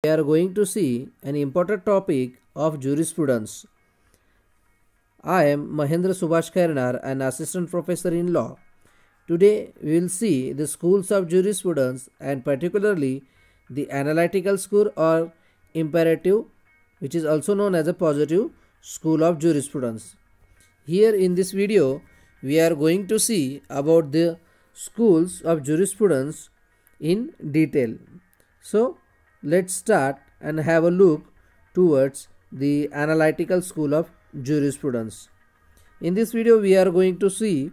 We are going to see an important topic of jurisprudence. I am Mahendra Subhash Khairnar, an assistant professor in law. Today we will see the schools of jurisprudence and particularly the analytical school or imperative, which is also known as a positive school of jurisprudence. Here in this video we are going to see about the schools of jurisprudence in detail. So let's start and have a look towards the analytical school of jurisprudence. In this video we are going to see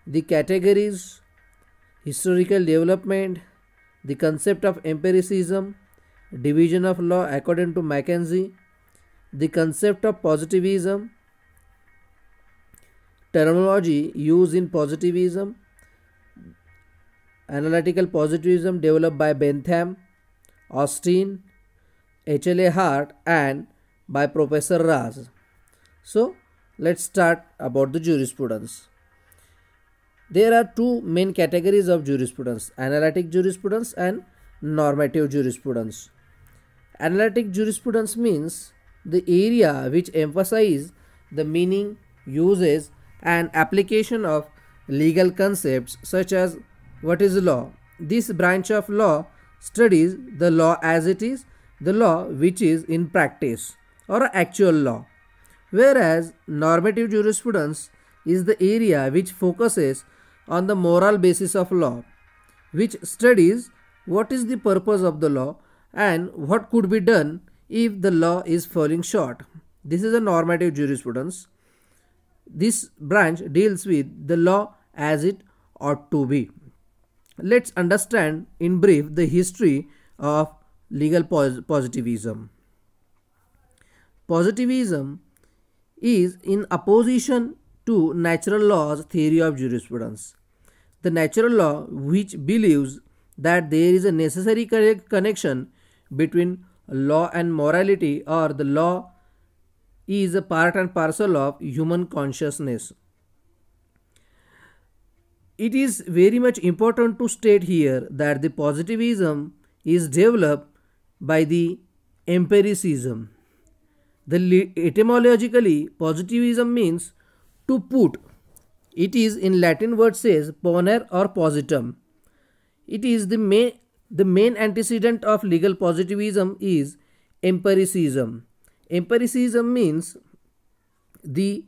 the categories, historical development, the concept of empiricism, division of law according to Mackenzie, the concept of positivism, terminology used in positivism, analytical positivism developed by Bentham, Austin, H.L.A. Hart and by Professor Raz. So let's start about the jurisprudence. There are two main categories of jurisprudence: analytic jurisprudence and normative jurisprudence. Analytic jurisprudence means the area which emphasizes the meaning, uses and application of legal concepts such as what is law. This branch of law studies the law as it is, the law which is in practice or actual law. Whereas normative jurisprudence is the area which focuses on the moral basis of law, which studies what is the purpose of the law and what could be done if the law is falling short. This is a normative jurisprudence. This branch deals with the law as it ought to be. Let's understand in brief the history of legal positivism. Positivism is in opposition to natural law's theory of jurisprudence. The natural law, which believes that there is a necessary connection between law and morality, or the law is a part and parcel of human consciousness. It is very much important to state here that the positivism is developed by the empiricism. Etymologically, positivism means to put. It is in Latin word says ponere or positum. It is the main antecedent of legal positivism is empiricism. Empiricism means the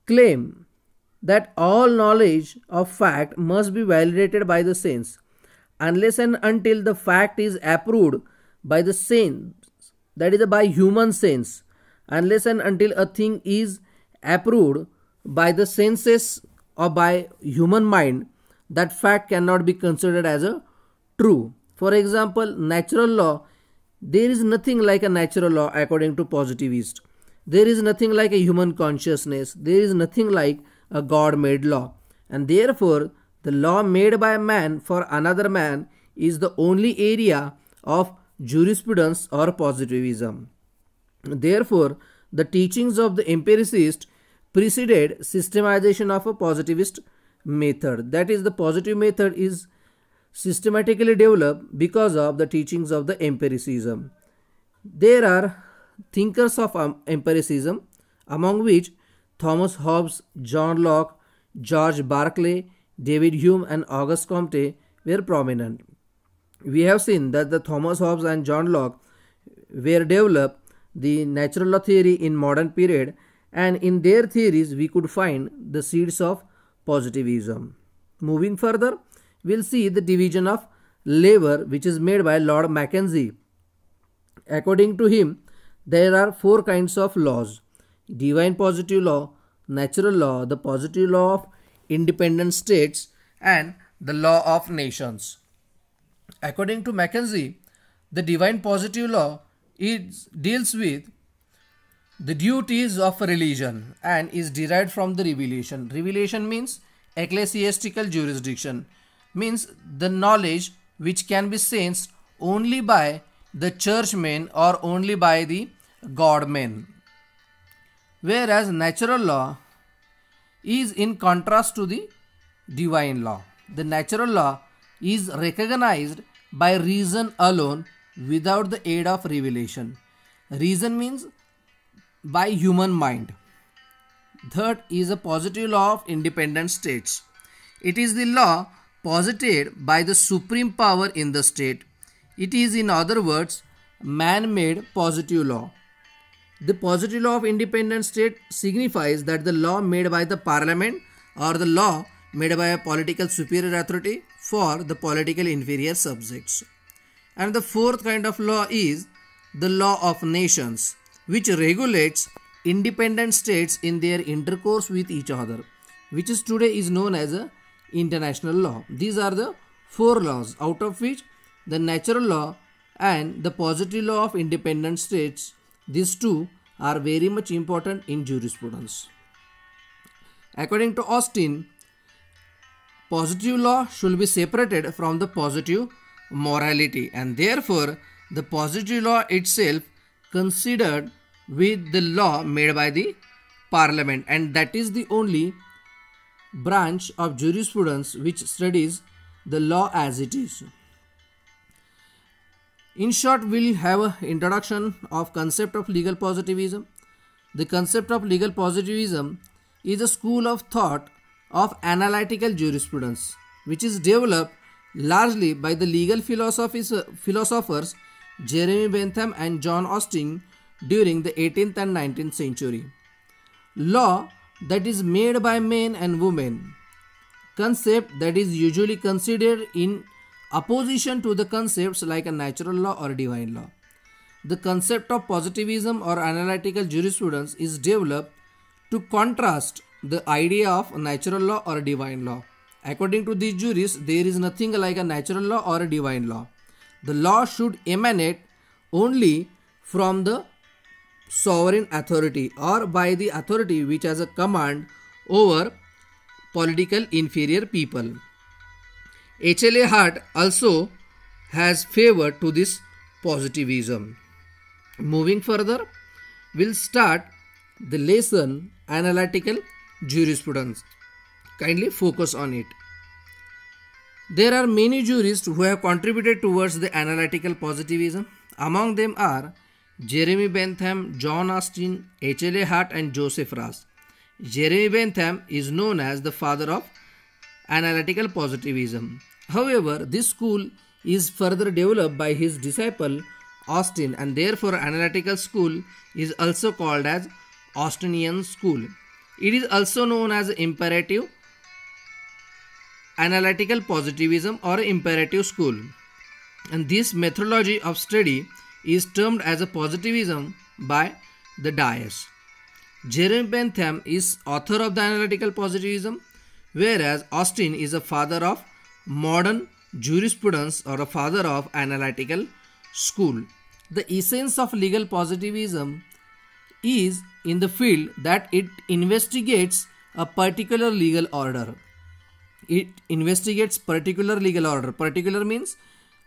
claim that all knowledge of fact must be validated by the sense unless and until the fact is approved by the sense, that is by human sense. Unless and until a thing is approved by the senses or by human mind, that fact cannot be considered as a true. For example, natural law, there is nothing like a natural law according to positivist. There is nothing like a human consciousness. There is nothing like a God-made law. And therefore, the law made by man for another man is the only area of jurisprudence or positivism. Therefore, the teachings of the empiricist preceded systemization of a positivist method. That is, the positive method is systematically developed because of the teachings of the empiricism. There are thinkers of empiricism, among which Thomas Hobbes, John Locke, George Berkeley, David Hume and Auguste Comte were prominent. We have seen that the Thomas Hobbes and John Locke were developed the natural law theory in modern period, and in their theories we could find the seeds of positivism. Moving further, we'll see the division of labor which is made by Lord Mackenzie. According to him, there are four kinds of laws: divine positive law, natural law, the positive law of independent states and the law of nations. According to Mackenzie, the divine positive law deals with the duties of religion and is derived from the revelation. Revelation means ecclesiastical jurisdiction, means the knowledge which can be sensed only by the churchmen or only by the godmen. Whereas natural law is in contrast to the divine law. The natural law is recognized by reason alone without the aid of revelation. Reason means by human mind. Third is a positive law of independent states. It is the law posited by the supreme power in the state. It is, in other words, man-made positive law. The positive law of independent state signifies that the law made by the parliament or the law made by a political superior authority for the political inferior subjects. And the fourth kind of law is the law of nations, which regulates independent states in their intercourse with each other, which is today is known as a international law. These are the four laws, out of which the natural law and the positive law of independent states, these two are very much important in jurisprudence. According to Austin, positive law should be separated from the positive morality, and therefore the positive law itself considered with the law made by the parliament, and that is the only branch of jurisprudence which studies the law as it is. In short, we'll have an introduction of concept of legal positivism. The concept of legal positivism is a school of thought of analytical jurisprudence, which is developed largely by the legal philosophers Jeremy Bentham and John Austin during the 18th and 19th century. Law that is made by men and women, concept that is usually considered in opposition to the concepts like a natural law or divine law. The concept of positivism or analytical jurisprudence is developed to contrast the idea of natural law or divine law. According to these jurists, there is nothing like a natural law or a divine law. The law should emanate only from the sovereign authority or by the authority which has a command over political inferior people. H.L.A. Hart also has favored to this positivism. Moving further, we'll start the lesson analytical jurisprudence. Kindly focus on it. There are many jurists who have contributed towards the analytical positivism. Among them are Jeremy Bentham, John Austin, H.L.A. Hart and Joseph Raz. Jeremy Bentham is known as the father of analytical positivism. However, this school is further developed by his disciple Austin, and therefore analytical school is also called as Austinian school. It is also known as imperative analytical positivism or imperative school, and this methodology of study is termed as a positivism by the dais. Jeremy Bentham is author of the analytical positivism, whereas Austin is a father of modern jurisprudence or a father of analytical school. The essence of legal positivism is in the field that it investigates a particular legal order. It investigates particular legal order. Particular means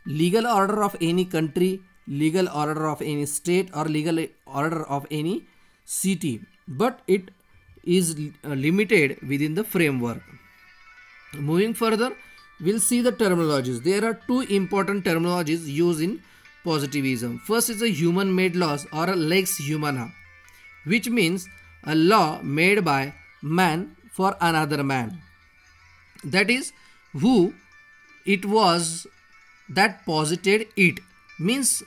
legal order of any country, legal order of any state or legal order of any city, but it is limited within the framework. Moving further, we'll see the terminologies. There are two important terminologies used in positivism. First is a human-made laws or a lex humana, which means a law made by man for another man. That is, who it was that posited it, means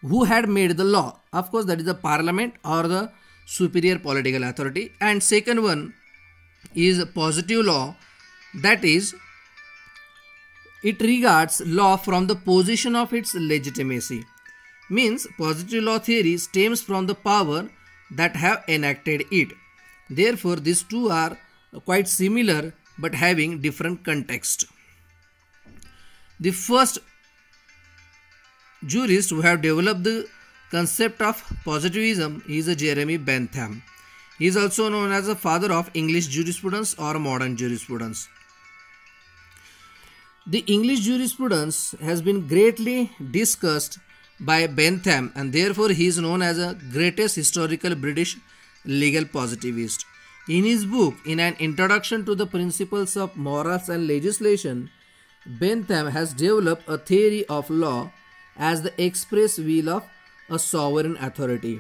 who had made the law. Of course, that is the parliament or the superior political authority. And second one is positive law, that is, it regards law from the position of its legitimacy. Means positive law theory stems from the power that have enacted it. Therefore, these two are quite similar but having different context. The first jurist who have developed the concept of positivism is Jeremy Bentham. He is also known as the father of English jurisprudence or modern jurisprudence. The English jurisprudence has been greatly discussed by Bentham, and therefore he is known as the greatest historical British legal positivist. In his book, In an Introduction to the Principles of Morals and Legislation, Bentham has developed a theory of law as the express will of a sovereign authority.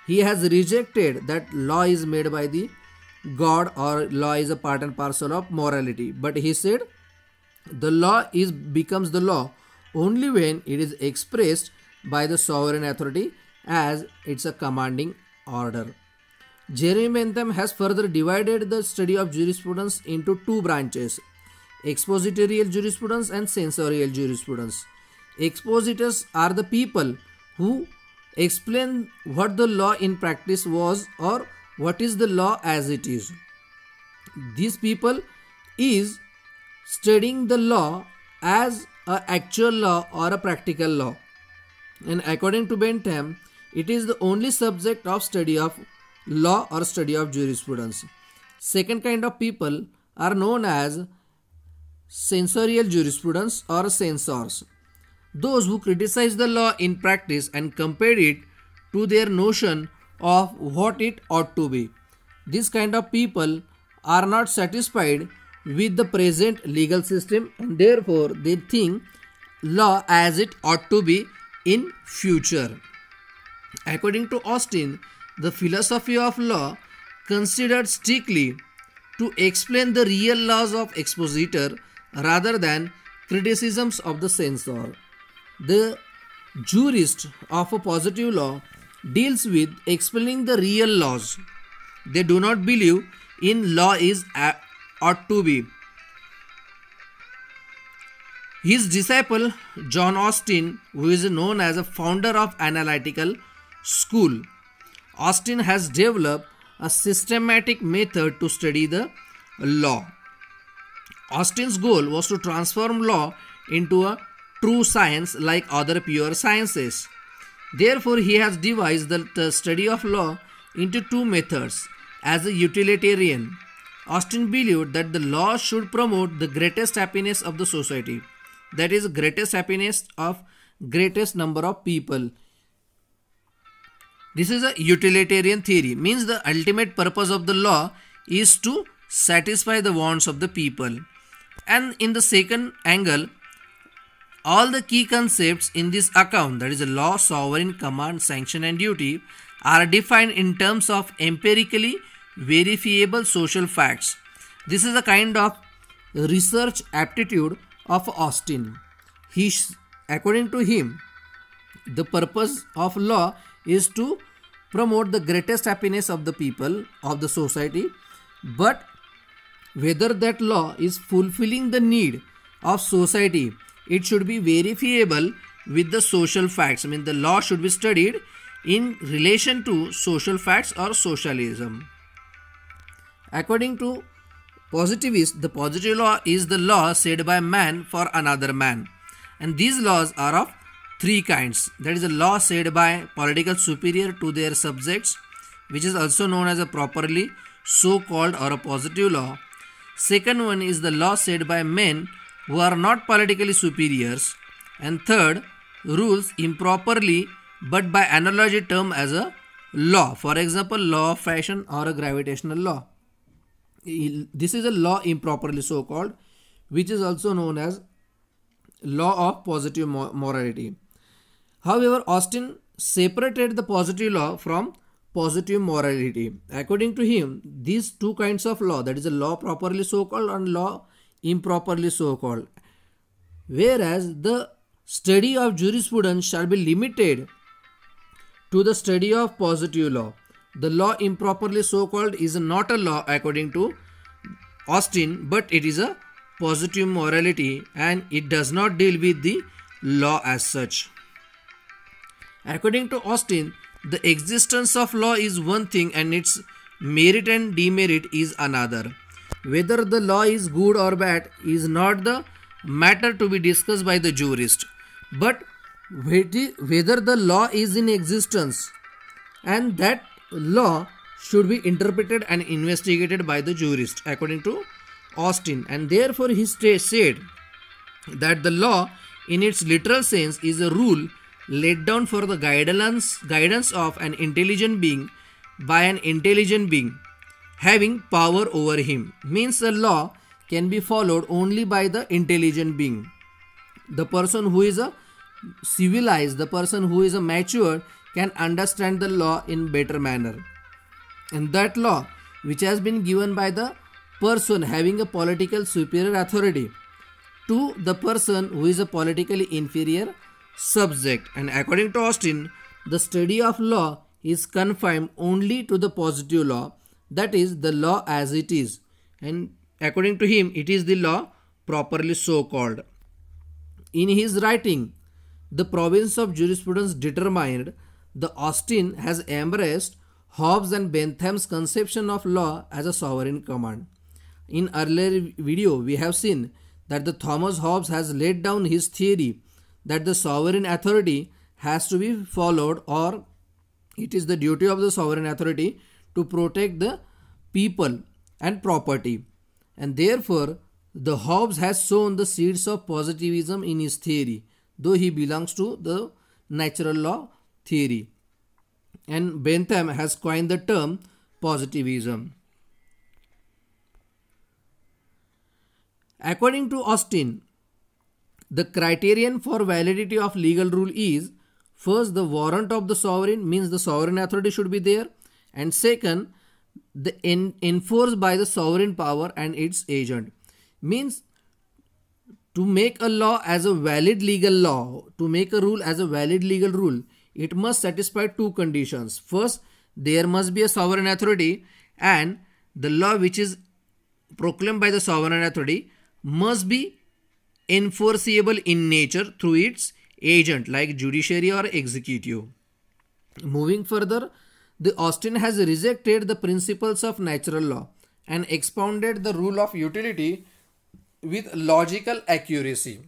He has rejected that law is made by the God or law is a part and parcel of morality. But he said the law becomes the law only when it is expressed by the sovereign authority as it's a commanding order. Jeremy Bentham has further divided the study of jurisprudence into two branches: expositorial jurisprudence and censorial jurisprudence. Expositors are the people who explain what the law in practice was or what is the law as it is. These people is studying the law as an actual law or a practical law. And according to Bentham, it is the only subject of study of law or study of jurisprudence. Second kind of people are known as censorial jurisprudence or censors. Those who criticize the law in practice and compare it to their notion of what it ought to be. This kind of people are not satisfied with the present legal system and therefore they think law as it ought to be in future. According to Austin, the philosophy of law considered strictly to explain the real laws of expositor rather than criticisms of the censor. The jurist of a positive law deals with explaining the real laws. They do not believe in law is ought to be. His disciple John Austin, who is known as a founder of analytical school, Austin has developed a systematic method to study the law. Austin's goal was to transform law into a true science like other pure sciences. Therefore, he has devised the study of law into two methods. As a utilitarian, Austin believed that the law should promote the greatest happiness of the society, that is, greatest happiness of greatest number of people. This is a utilitarian theory, means the ultimate purpose of the law is to satisfy the wants of the people. And in the second angle, all the key concepts in this account, that is the law, sovereign, command, sanction and duty, are defined in terms of empirically verifiable social facts. This is a kind of research aptitude of Austin. According to him, the purpose of law is to promote the greatest happiness of the people, of the society, but whether that law is fulfilling the need of society, it should be verifiable with the social facts. I mean, the law should be studied in relation to social facts or socialism. According to positivists, the positive law is the law said by man for another man. And these laws are of three kinds. That is a law said by political superior to their subjects, which is also known as a properly so-called or a positive law. Second one is the law said by men who are not politically superiors. And third, rules improperly but by analogy term as a law. For example, law of fashion or a gravitational law. This is a law improperly so called, which is also known as law of positive morality. However, Austin separated the positive law from positive morality. According to him, these two kinds of law, that is a law properly so called and law improperly so called. Whereas the study of jurisprudence shall be limited to the study of positive law. The law improperly so called is not a law according to Austin, but it is a positive morality and it does not deal with the law as such. According to Austin, the existence of law is one thing and its merit and demerit is another. Whether the law is good or bad is not the matter to be discussed by the jurist, but whether the law is in existence and that law should be interpreted and investigated by the jurist according to Austin. And therefore he said that the law in its literal sense is a rule laid down for the guidance of an intelligent being by an intelligent being having power over him. Means the law can be followed only by the intelligent being, the person who is a civilized, the person who is a mature can understand the law in better manner. And that law which has been given by the person having a political superior authority to the person who is a politically inferior subject. And according to Austin, the study of law is confined only to the positive law, that is the law as it is, and according to him it is the law properly so called. In his writing The Province of Jurisprudence Determined, the Austin has embraced Hobbes and Bentham's conception of law as a sovereign command. In earlier video we have seen that the Thomas Hobbes has laid down his theory that the sovereign authority has to be followed, or it is the duty of the sovereign authority to protect the people and property. And therefore, the Hobbes has sown the seeds of positivism in his theory, though he belongs to the natural law theory. And Bentham has coined the term positivism. According to Austin, the criterion for validity of legal rule is, first, the warrant of the sovereign, means the sovereign authority should be there, and second, the enforced by the sovereign power and its agent. Means to make a law as a valid legal law, to make a rule as a valid legal rule, it must satisfy two conditions. First, there must be a sovereign authority, and the law which is proclaimed by the sovereign authority must be enforceable in nature through its agent like judiciary or executive. Moving further, the Austin has rejected the principles of natural law and expounded the rule of utility with logical accuracy.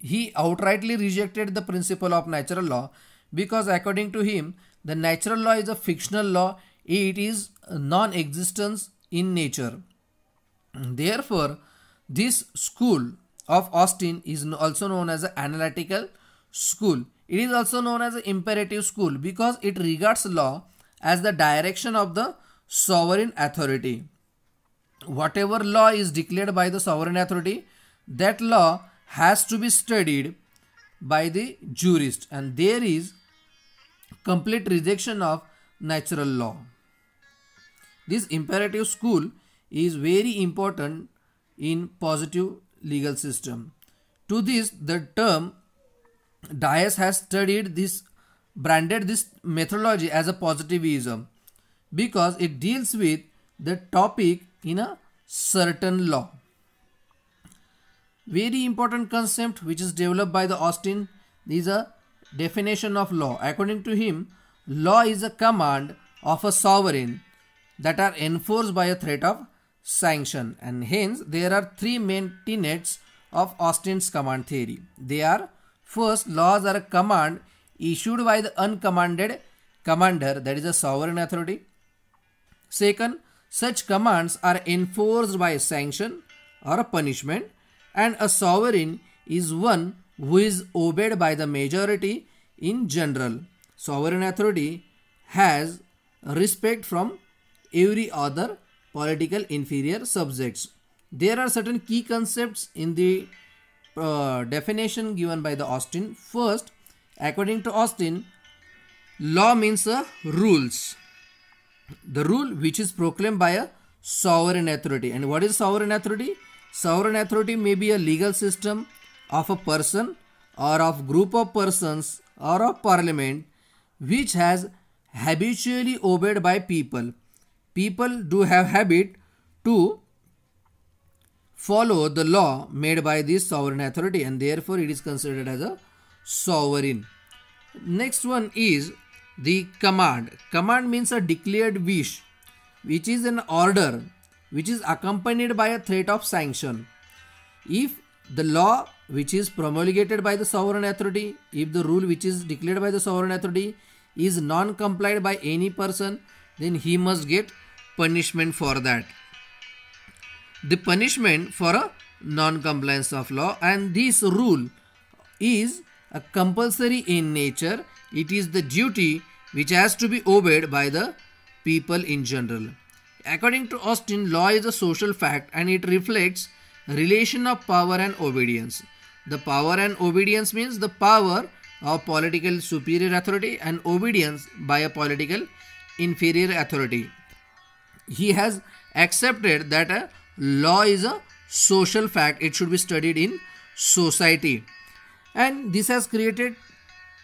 He outrightly rejected the principle of natural law because according to him, the natural law is a fictional law, it is non-existence in nature. Therefore, this school of Austin is also known as an analytical school. It is also known as an imperative school because it regards law as the direction of the sovereign authority. Whatever law is declared by the sovereign authority, that law has to be studied by the jurist, and there is complete rejection of natural law. This imperative school is very important in positive legal system. To this, the term Dias has studied this, branded this methodology as a positivism because it deals with the topic in a certain law. Very important concept which is developed by the Austin is a definition of law. According to him, law is a command of a sovereign that are enforced by a threat of sanction, and hence there are three main tenets of Austin's command theory. They are: first, laws are a command issued by the uncommanded commander, that is a sovereign authority. Second, such commands are enforced by a sanction or a punishment, and a sovereign is one who is obeyed by the majority in general. Sovereign authority has respect from every other political inferior subjects. There are certain key concepts in the definition given by the Austin. First, according to Austin, law means rules. The rule which is proclaimed by a sovereign authority. And what is sovereign authority? Sovereign authority may be a legal system of a person or of group of persons or of parliament which has habitually obeyed by people. People do have habit to follow the law made by this sovereign authority, and therefore it is considered as a sovereign. Next one is the command. Command means a declared wish, which is an order which is accompanied by a threat of sanction. If the law which is promulgated by the sovereign authority, if the rule which is declared by the sovereign authority is non-complied by any person, then he must get punishment for that. The punishment for a non-compliance of law, and this rule is a compulsory in nature. It is the duty which has to be obeyed by the people in general. According to Austin, law is a social fact and it reflects relation of power and obedience. The power and obedience means the power of political superior authority and obedience by a political inferior authority. He has accepted that a law is a social fact. It should be studied in society. And this has created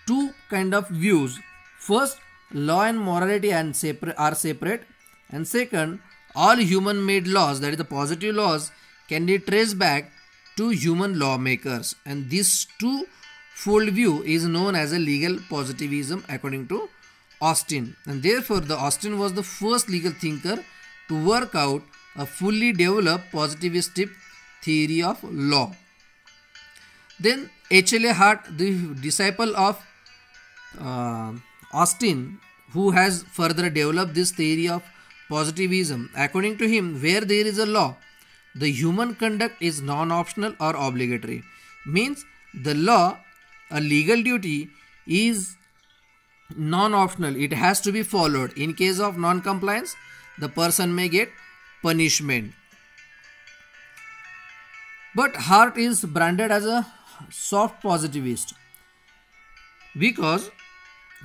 two kind of views. First, law and morality are separate. And second, all human made laws, that is the positive laws, can be traced back to human lawmakers. And this two-fold view is known as a legal positivism according to Austin. And therefore, the Austin was the first legal thinker to work out a fully developed positivistic theory of law. Then H.L.A. Hart, the disciple of Austin, who has further developed this theory of positivism. According to him, where there is a law, the human conduct is non-optional or obligatory. Means the law, a legal duty, is non-optional. It has to be followed. In case of non-compliance, the person may get punishment. But Hart is branded as a soft positivist because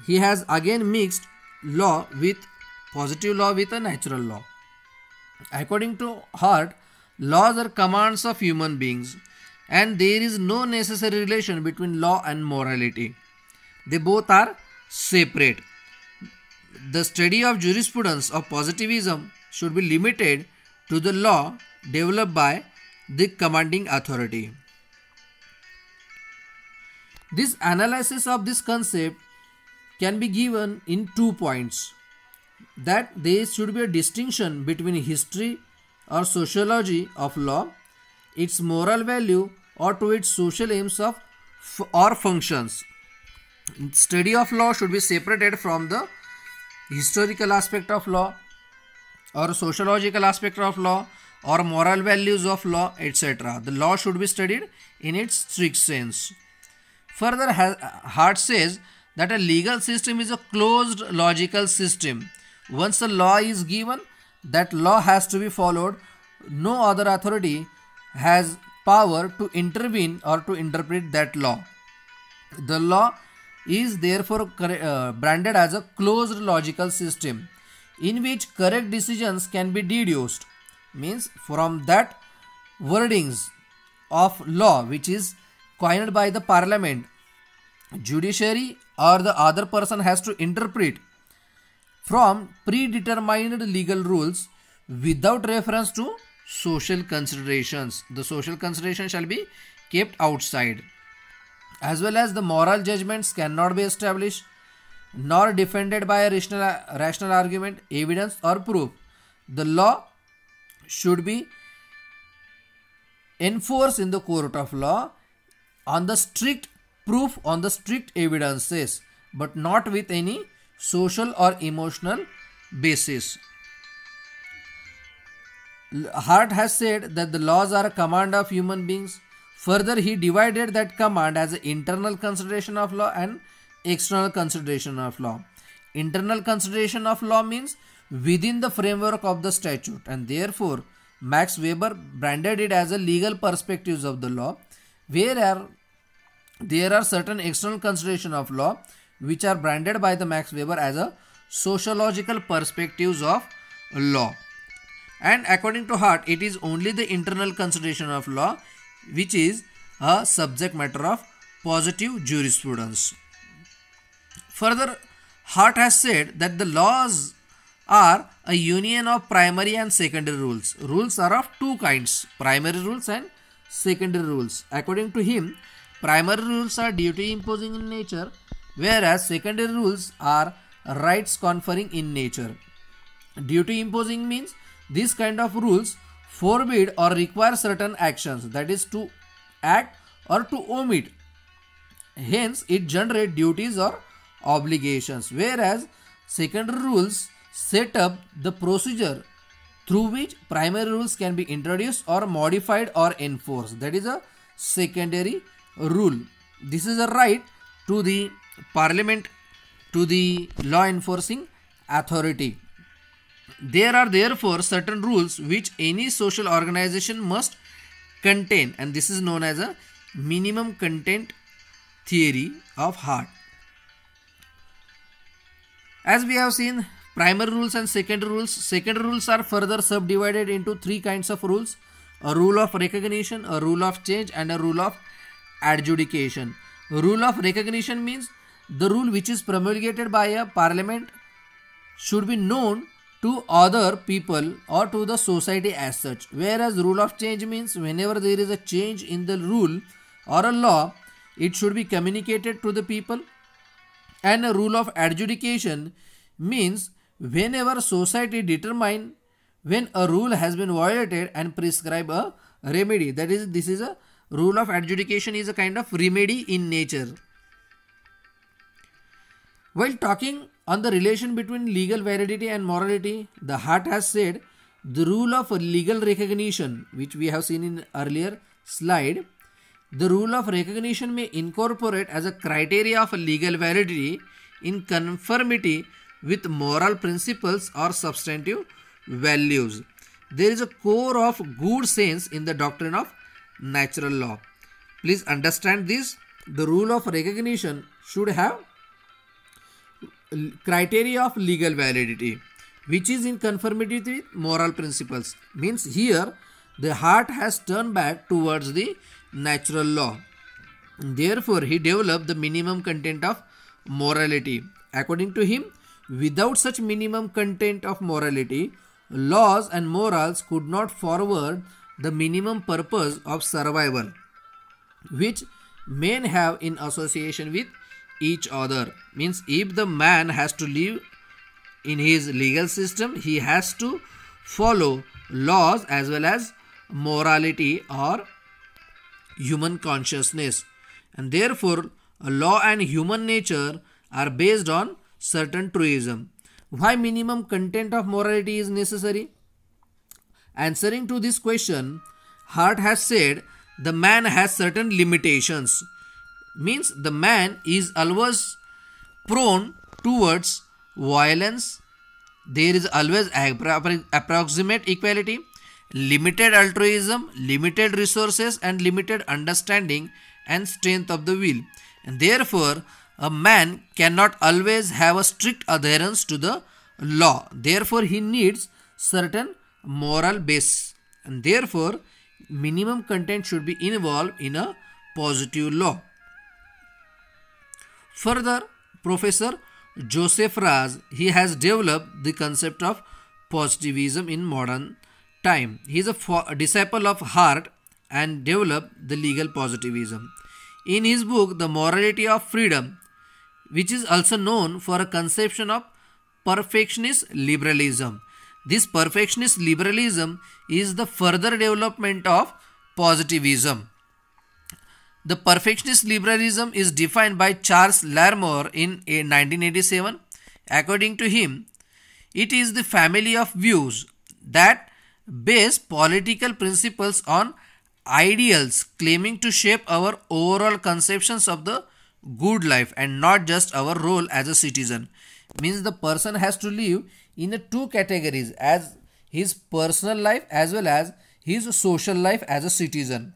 he has again mixed law with positive law with a natural law. According to Hart, laws are commands of human beings and there is no necessary relation between law and morality. They both are separate. The study of jurisprudence of positivism should be limited to the law developed by the commanding authority. This analysis of this concept can be given in 2 points. That there should be a distinction between history or sociology of law, its moral value or to its social aims of or functions. Study of law should be separated from the historical aspect of law or sociological aspect of law or moral values of law, etc. The law should be studied in its strict sense. Further, Hart says that a legal system is a closed logical system. Once a law is given, that law has to be followed. No other authority has power to intervene or to interpret that law. The law is therefore branded as a closed logical system in which correct decisions can be deduced. Means from that wordings of law which is coined by the parliament, judiciary or the other person has to interpret from predetermined legal rules without reference to social considerations. The social considerations shall be kept outside. As well as the moral judgments cannot be established nor defended by a rational argument, evidence or proof. The law should be enforced in the court of law on the strict proof, on the strict evidences, but not with any social or emotional basis. Hart has said that the laws are a command of human beings. Further, he divided that command as an internal consideration of law and external consideration of law. Internal consideration of law means within the framework of the statute, and therefore Max Weber branded it as a legal perspectives of the law, where there are certain external consideration of law which are branded by the Max Weber as a sociological perspectives of law. And according to Hart, it is only the internal consideration of law which is a subject matter of positive jurisprudence. Further, Hart has said that the laws are a union of primary and secondary rules. Rules are of two kinds, primary rules and secondary rules. According to him, primary rules are duty imposing in nature, whereas secondary rules are rights conferring in nature. Duty imposing means this kind of rules forbid or require certain actions, that is to act or to omit. Hence, it generates duties or obligations, whereas secondary rules set up the procedure through which primary rules can be introduced or modified or enforced. That is a secondary rule. This is a right to the parliament, to the law enforcing authority. There are therefore certain rules which any social organization must contain, and this is known as a minimum content theory of Hart. As we have seen, primary rules and secondary rules. Secondary rules are further subdivided into three kinds of rules: a rule of recognition, a rule of change, and a rule of adjudication. Rule of recognition means the rule which is promulgated by a parliament should be known to other people or to the society as such. Whereas rule of change means whenever there is a change in the rule or a law, it should be communicated to the people. And a rule of adjudication means whenever society determine when a rule has been violated and prescribe a remedy. That is, this is a rule of adjudication is a kind of remedy in nature. While talking on the relation between legal validity and morality, the Hart has said the rule of legal recognition, which we have seen in earlier slide, the rule of recognition may incorporate as a criteria of legal validity in conformity with moral principles or substantive values. There is a core of good sense in the doctrine of natural law. Please understand this. The rule of recognition should have criteria of legal validity which is in conformity with moral principles. Means here the Hart has turned back towards the natural law. Therefore, he developed the minimum content of morality. According to him, without such minimum content of morality, laws and morals could not forward the minimum purpose of survival, which men have in association with each other. Means if the man has to live in his legal system, he has to follow laws as well as morality or human consciousness, and therefore law and human nature are based on certain truism. Why minimum content of morality is necessary? Answering to this question, Hart has said the man has certain limitations. Means the man is always prone towards violence. There is always approximate equality, limited altruism, limited resources, and limited understanding and strength of the will. And therefore, a man cannot always have a strict adherence to the law. Therefore, he needs certain moral base. And therefore, minimum content should be involved in a positive law. Further, Professor Joseph Raz, he has developed the concept of positivism in modern time. He is a disciple of Hart and developed the legal positivism. In his book, The Morality of Freedom, which is also known for a conception of perfectionist liberalism. This perfectionist liberalism is the further development of positivism. The perfectionist liberalism is defined by Charles Larmor in 1987. According to him, it is the family of views that base political principles on ideals claiming to shape our overall conceptions of the good life and not just our role as a citizen. Means the person has to live in two categories, as his personal life as well as his social life as a citizen.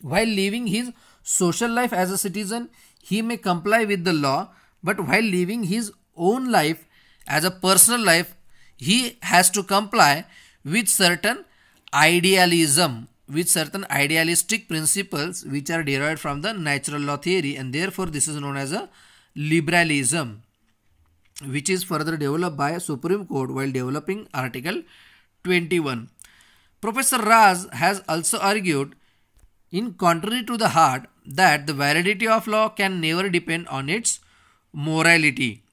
While living his social life as a citizen, he may comply with the law, but while living his own life as a personal life, he has to comply with certain idealism, with certain idealistic principles which are derived from the natural law theory, and therefore this is known as a liberalism, which is further developed by Supreme Court while developing Article 21. Professor Raz has also argued, in contrary to the Hart, that the validity of law can never depend on its morality,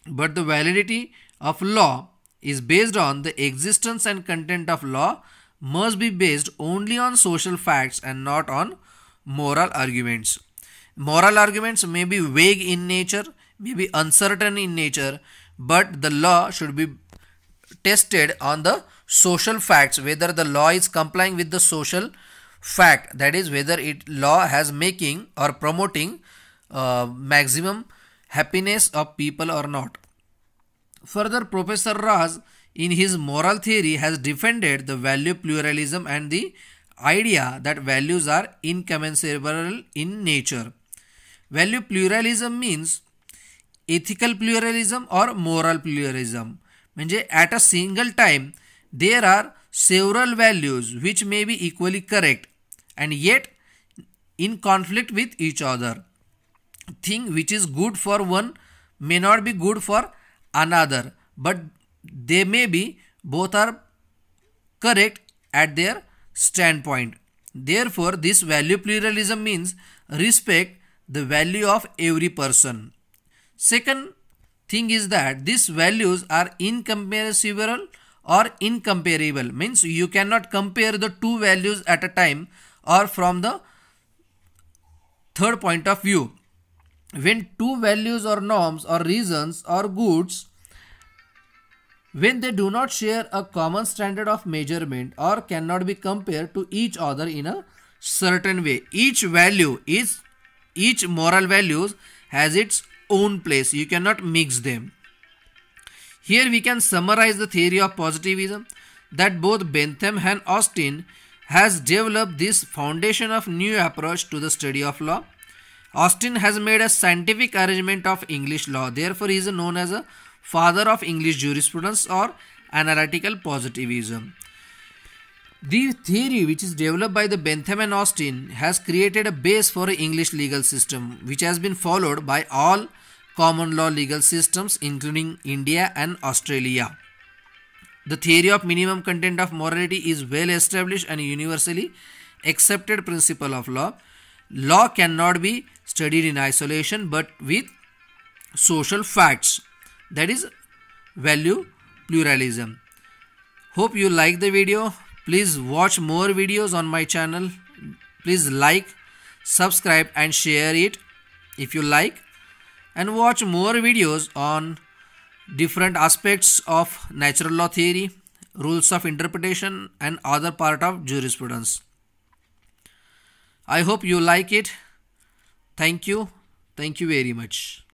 but the validity of law is based on the existence and content of law must be based only on social facts and not on moral arguments. Moral arguments may be vague in nature, may be uncertain in nature, but the law should be tested on the social facts, whether the law is complying with the social fact, that is whether law has making or promoting maximum happiness of people or not. Further, Professor Raz in his moral theory has defended the value pluralism and the idea that values are incommensurable in nature. Value pluralism means ethical pluralism or moral pluralism. म्हणजे at a single time there are several values which may be equally correct and yet in conflict with each other. Thing which is good for one may not be good for another, but they may be both are correct at their standpoint. Therefore, this value pluralism means respect the value of every person. Second thing is that these values are incomparable or incomparable, means you cannot compare the two values at a time or from the third point of view. When two values or norms or reasons or goods, when they do not share a common standard of measurement or cannot be compared to each other in a certain way, each moral values has its own place. You cannot mix them. Here we can summarize the theory of positivism that both Bentham and Austin has developed this foundation of new approach to the study of law. Austin has made a scientific arrangement of English law. Therefore, he is known as a father of English jurisprudence or analytical positivism. The theory which is developed by the Bentham and Austin has created a base for an English legal system which has been followed by all common law legal systems including India and Australia. The theory of minimum content of morality is well established and universally accepted principle of law. Law cannot be studied in isolation but with social facts. That is value pluralism. Hope you like the video. Please watch more videos on my channel. Please like, subscribe and share it if you like, and watch more videos on different aspects of natural law theory, rules of interpretation and other part of jurisprudence. I hope you like it. Thank you. Thank you very much.